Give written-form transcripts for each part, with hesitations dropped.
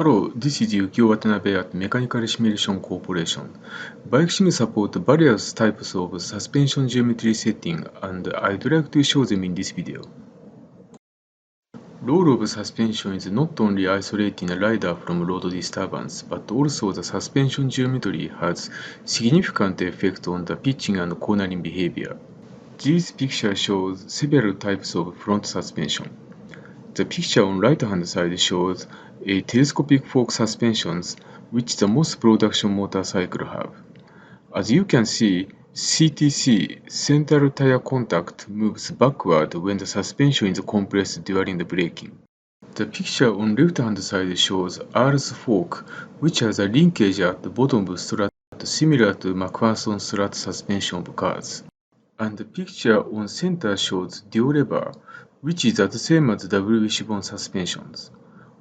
Hello, this is Yukio Watanabe at Mechanical Simulation Corporation. BikeSim supports various types of suspension geometry setting, and I'd like to show them in this video. Role of suspension is not only isolating a rider from road disturbance, but also the suspension geometry has significant effect on the pitching and cornering behavior. This picture shows several types of front suspension. The picture on right-hand side shows a telescopic fork suspensions, which the most production motorcycle have. As you can see, CTC central tire contact moves backward when the suspension is compressed during the braking. The picture on left-hand side shows RS fork, which has a linkage at the bottom of strut similar to McPherson strut suspension of cars. And the picture on center shows dual lever, which is the same as W wishbone suspensions.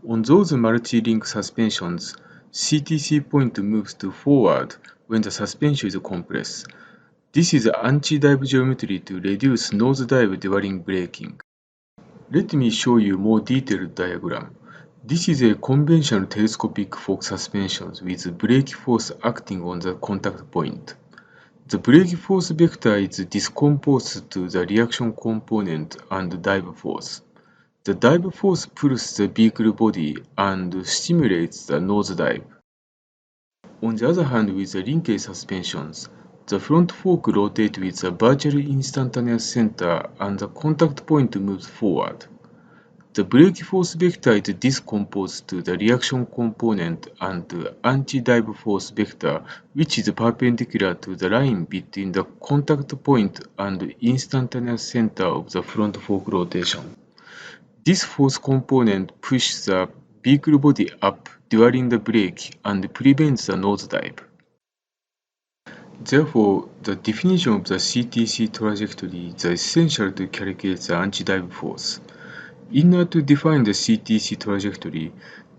On those multi-link suspensions, CTC point moves to forward when the suspension is compressed. This is anti-dive geometry to reduce nosedive during braking. Let me show you more detailed diagram. This is a conventional telescopic fork suspension with brake force acting on the contact point. The brake force vector is decomposed to the reaction component and dive force. The dive force pulls the vehicle body and stimulates the nosedive. On the other hand, with the linkage suspensions, the front fork rotates with a virtually instantaneous center and the contact point moves forward. The brake force vector is decomposed to the reaction component and the anti-dive force vector, which is perpendicular to the line between the contact point and the instantaneous center of the front fork rotation. This force component pushes the vehicle body up during the brake and prevents the nosedive. Therefore, the definition of the CTC trajectory is essential to calculate the anti-dive force. In order to define the CTC trajectory,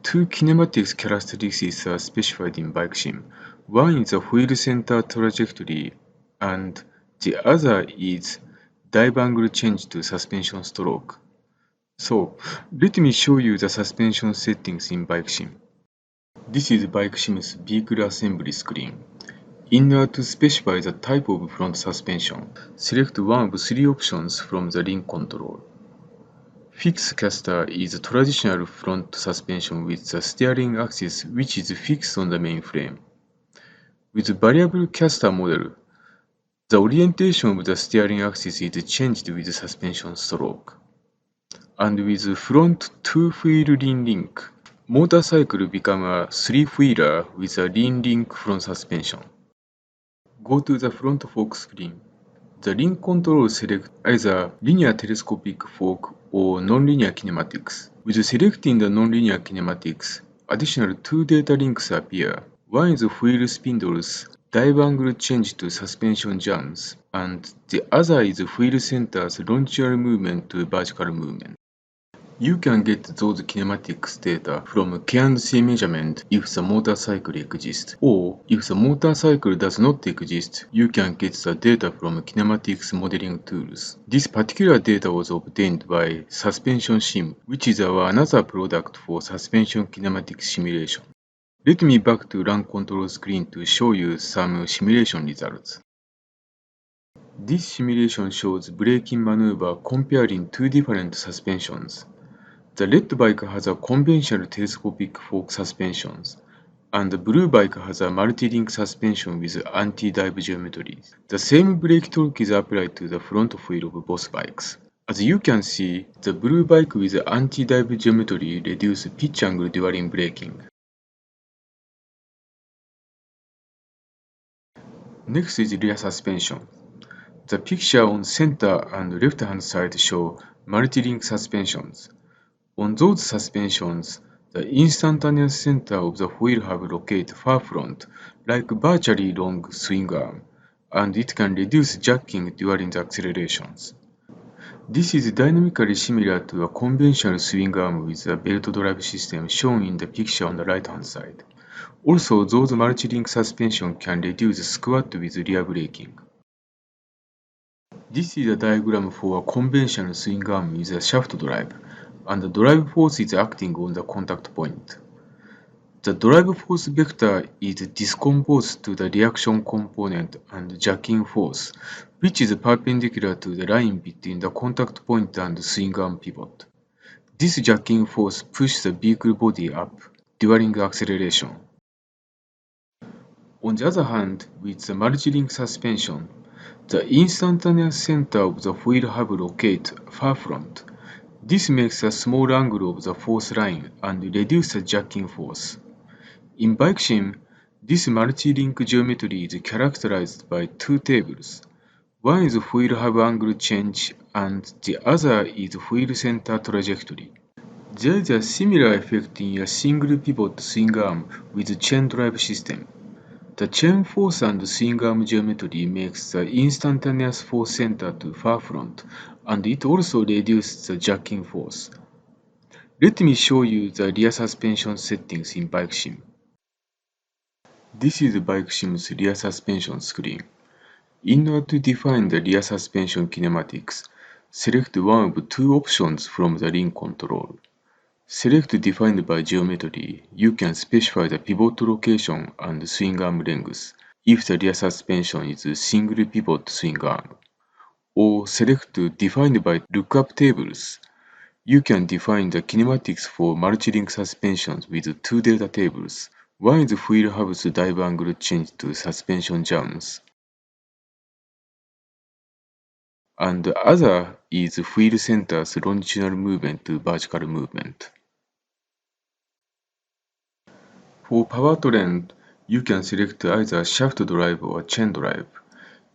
two kinematics characteristics are specified in BikeSim. One is the wheel center trajectory, and the other is dive angle change to suspension stroke. So, let me show you the suspension settings in BikeSim. This is BikeSim's vehicle assembly screen. In order to specify the type of front suspension, select one of three options from the link control. Fixed caster is a traditional front suspension with the steering axis which is fixed on the main frame. With variable caster model, the orientation of the steering axis is changed with the suspension stroke. And with front two-wheel lean link, motorcycle become a three-wheeler with a lean link front suspension. Go to the front fork screen. The link control select either linear telescopic fork or nonlinear kinematics. With selecting the nonlinear kinematics, additional two data links appear. One is wheel spindles, dive angle change to suspension jams, and the other is wheel centers longitudinal movement to vertical movement. You can get those kinematics data from K&C measurement if the motorcycle exists, or if the motorcycle does not exist, you can get the data from kinematics modeling tools. This particular data was obtained by Suspension Sim, which is another product for suspension kinematic simulation. Let me back to run control screen to show you some simulation results. This simulation shows braking maneuver comparing two different suspensions. The red bike has a conventional telescopic fork suspensions, and the blue bike has a multi-link suspension with anti-dive geometry. The same brake torque is applied to the front wheel of both bikes. As you can see, the blue bike with anti-dive geometry reduces pitch angle during braking. Next is rear suspension. The picture on center and left-hand side show multi-link suspensions. On those suspensions, the instantaneous center of the wheel have located far front, like virtually long swing arm, and it can reduce jacking during the accelerations. This is dynamically similar to a conventional swing arm with a belt drive system shown in the picture on the right-hand side. Also, those multi-link suspension can reduce squat with rear braking. This is a diagram for a conventional swing arm with a shaft drive, and the drive force is acting on the contact point. The drive force vector is decomposed to the reaction component and jacking force, which is perpendicular to the line between the contact point and swing arm pivot. This jacking force pushes the vehicle body up during acceleration. On the other hand, with the multi-link suspension, the instantaneous center of the wheel hub locates far front. This makes a small angle of the force line and reduces the jacking force. In bike sim, this multi-link geometry is characterized by two tables. One is wheel hub angle change and the other is wheel center trajectory. There is a similar effect in a single pivot swing arm with chain drive system. The chain force and swing arm geometry makes the instantaneous force center to far front, and it also reduces the jacking force. Let me show you the rear suspension settings in bike sim. This is bike sim's rear suspension screen. In order to define the rear suspension kinematics, select one of two options from the link control. Select defined by geometry, you can specify the pivot location and swing arm length if the rear suspension is a single pivot swing arm. Or select defined by lookup tables. You can define the kinematics for multi-link suspensions with two data tables. One is wheel hub's dive angle change to suspension jams, and the other is wheel center's longitudinal movement to vertical movement. For powertrain, you can select either shaft drive or chain drive.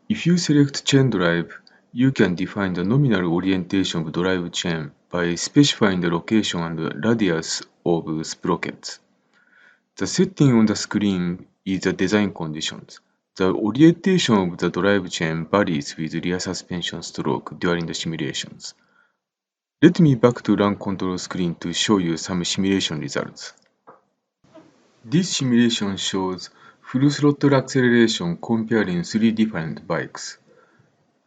If you select chain drive, you can define the nominal orientation of drive chain by specifying the location and radius of sprockets. The setting on the screen is the design conditions. The orientation of the drive chain varies with rear suspension stroke during the simulations. Let me back to run control screen to show you some simulation results. This simulation shows full throttle acceleration comparing three different bikes.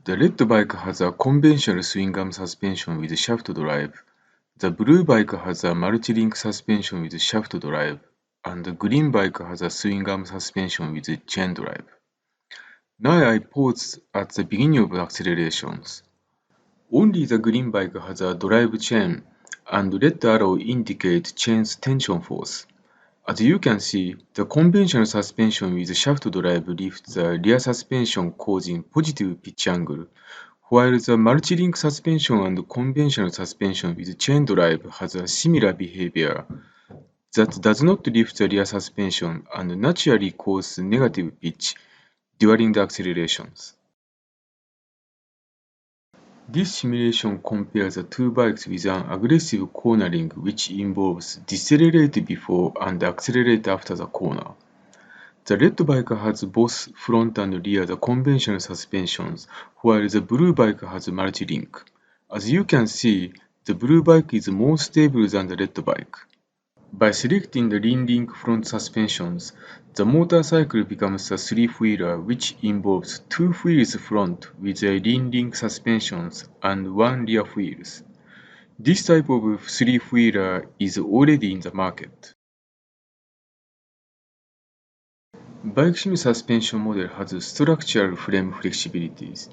The red bike has a conventional swing arm suspension with shaft drive. The blue bike has a multi-link suspension with shaft drive, and the green bike has a swing arm suspension with chain drive. Now I pause at the beginning of accelerations. Only the green bike has a drive chain, and red arrow indicates chain's tension force. As you can see, the conventional suspension with shaft drive lifts the rear suspension causing positive pitch angle, while the multi-link suspension and conventional suspension with chain drive has a similar behavior that does not lift the rear suspension and naturally causes negative pitch during the accelerations. This simulation compares the two bikes with an aggressive cornering which involves decelerate before and accelerate after the corner. The red bike has both front and rear the conventional suspensions, while the blue bike has multi-link. As you can see, the blue bike is more stable than the red bike. By selecting the lean-link front suspensions, the motorcycle becomes a three-wheeler which involves two wheels front with a lean-link suspensions and one rear wheels. This type of three-wheeler is already in the market. Bike sim suspension model has structural frame flexibilities.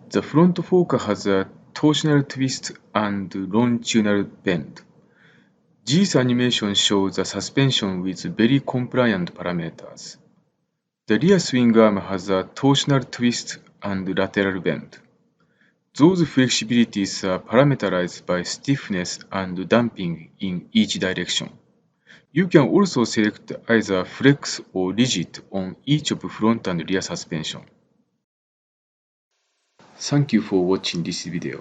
The front fork has a torsional twist and longitudinal bend. This animation shows the suspension with very compliant parameters. The rear swing arm has a torsional twist and lateral bend. Those flexibilities are parameterized by stiffness and damping in each direction. You can also select either flex or rigid on each of front and rear suspension. Thank you for watching this video.